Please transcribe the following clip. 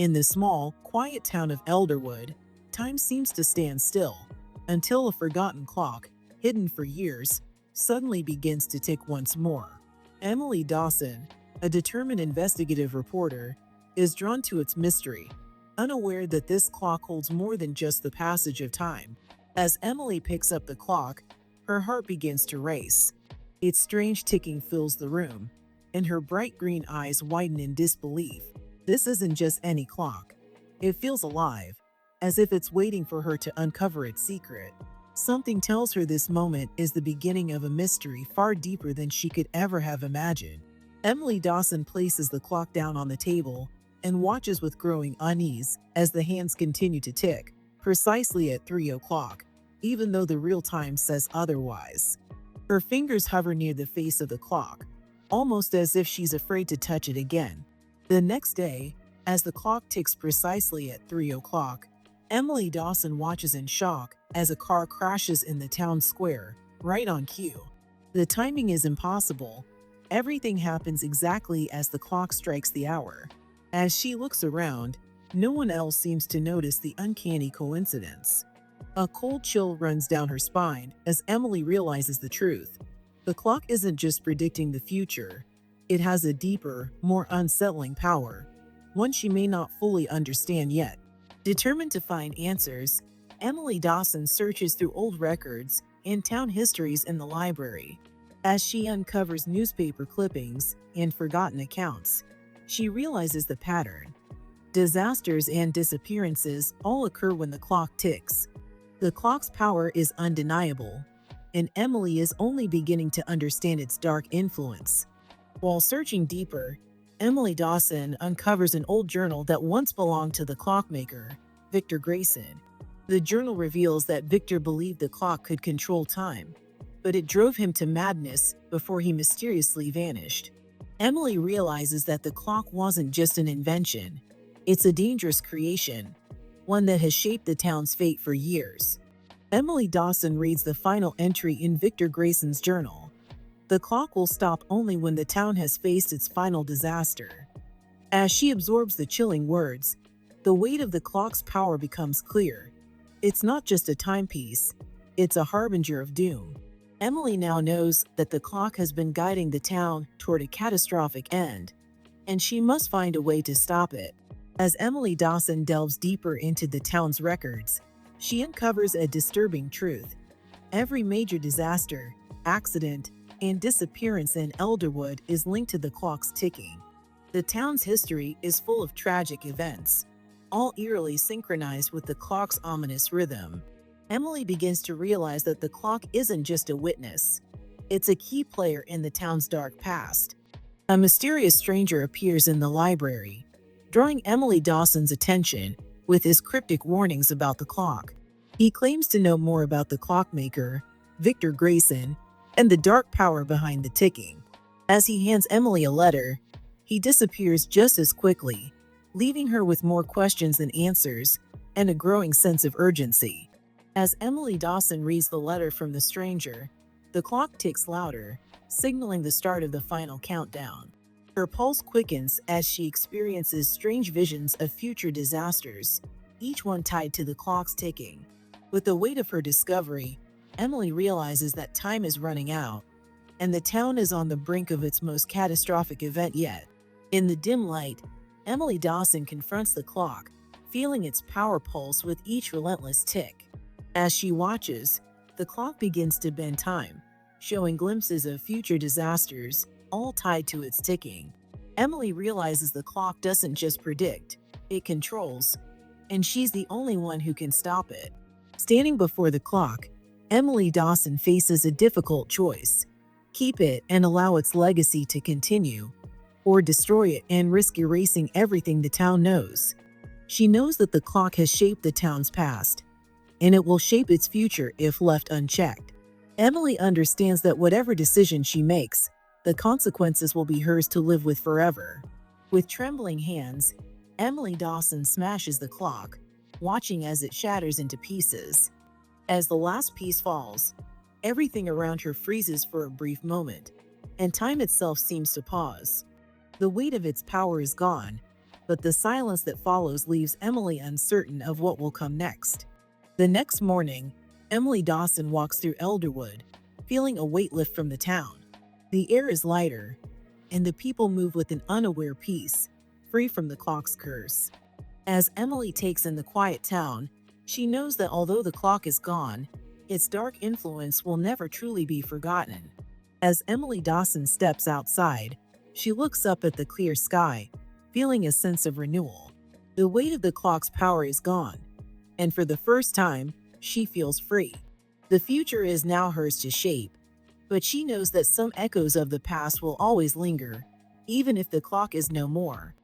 In the small, quiet town of Elderwood, time seems to stand still until a forgotten clock, hidden for years, suddenly begins to tick once more. Emily Dawson, a determined investigative reporter, is drawn to its mystery, unaware that this clock holds more than just the passage of time. As Emily picks up the clock, her heart begins to race. Its strange ticking fills the room, and her bright green eyes widen in disbelief. This isn't just any clock. It feels alive, as if it's waiting for her to uncover its secret. Something tells her this moment is the beginning of a mystery far deeper than she could ever have imagined. Emily Dawson places the clock down on the table and watches with growing unease as the hands continue to tick, precisely at 3 o'clock, even though the real time says otherwise. Her fingers hover near the face of the clock, almost as if she's afraid to touch it again. The next day, as the clock ticks precisely at 3 o'clock, Emily Dawson watches in shock as a car crashes in the town square, right on cue. The timing is impossible. Everything happens exactly as the clock strikes the hour. As she looks around, no one else seems to notice the uncanny coincidence. A cold chill runs down her spine as Emily realizes the truth. The clock isn't just predicting the future. It has a deeper, more unsettling power, one she may not fully understand yet. Determined to find answers, Emily Dawson searches through old records and town histories in the library. As she uncovers newspaper clippings and forgotten accounts, she realizes the pattern. Disasters and disappearances all occur when the clock ticks. The clock's power is undeniable, and Emily is only beginning to understand its dark influence. While searching deeper, Emily Dawson uncovers an old journal that once belonged to the clockmaker, Victor Grayson. The journal reveals that Victor believed the clock could control time, but it drove him to madness before he mysteriously vanished. Emily realizes that the clock wasn't just an invention, it's a dangerous creation, one that has shaped the town's fate for years. Emily Dawson reads the final entry in Victor Grayson's journal. The clock will stop only when the town has faced its final disaster. As she absorbs the chilling words, the weight of the clock's power becomes clear. It's not just a timepiece, it's a harbinger of doom. Emily now knows that the clock has been guiding the town toward a catastrophic end, and she must find a way to stop it. As Emily Dawson delves deeper into the town's records, she uncovers a disturbing truth. Every major disaster, accident, and disappearance in Elderwood is linked to the clock's ticking. The town's history is full of tragic events, all eerily synchronized with the clock's ominous rhythm. Emily begins to realize that the clock isn't just a witness, it's a key player in the town's dark past. A mysterious stranger appears in the library, drawing Emily Dawson's attention with his cryptic warnings about the clock. He claims to know more about the clockmaker, Victor Grayson, and the dark power behind the ticking. As he hands Emily a letter, he disappears just as quickly, leaving her with more questions than answers and a growing sense of urgency. As Emily Dawson reads the letter from the stranger, the clock ticks louder, signaling the start of the final countdown. Her pulse quickens as she experiences strange visions of future disasters, each one tied to the clock's ticking. With the weight of her discovery, Emily realizes that time is running out, and the town is on the brink of its most catastrophic event yet. In the dim light, Emily Dawson confronts the clock, feeling its power pulse with each relentless tick. As she watches, the clock begins to bend time, showing glimpses of future disasters, all tied to its ticking. Emily realizes the clock doesn't just predict, it controls, and she's the only one who can stop it. Standing before the clock, Emily Dawson faces a difficult choice: keep it and allow its legacy to continue, or destroy it and risk erasing everything the town knows. She knows that the clock has shaped the town's past, and it will shape its future if left unchecked. Emily understands that whatever decision she makes, the consequences will be hers to live with forever. With trembling hands, Emily Dawson smashes the clock, watching as it shatters into pieces. As the last piece falls, everything around her freezes for a brief moment, and time itself seems to pause. The weight of its power is gone, but the silence that follows leaves Emily uncertain of what will come next. The next morning, Emily Dawson walks through Elderwood, feeling a weight lift from the town. The air is lighter, and the people move with an unaware peace, free from the clock's curse. As Emily takes in the quiet town, she knows that although the clock is gone, its dark influence will never truly be forgotten. As Emily Dawson steps outside, she looks up at the clear sky, feeling a sense of renewal. The weight of the clock's power is gone, and for the first time, she feels free. The future is now hers to shape, but she knows that some echoes of the past will always linger, even if the clock is no more.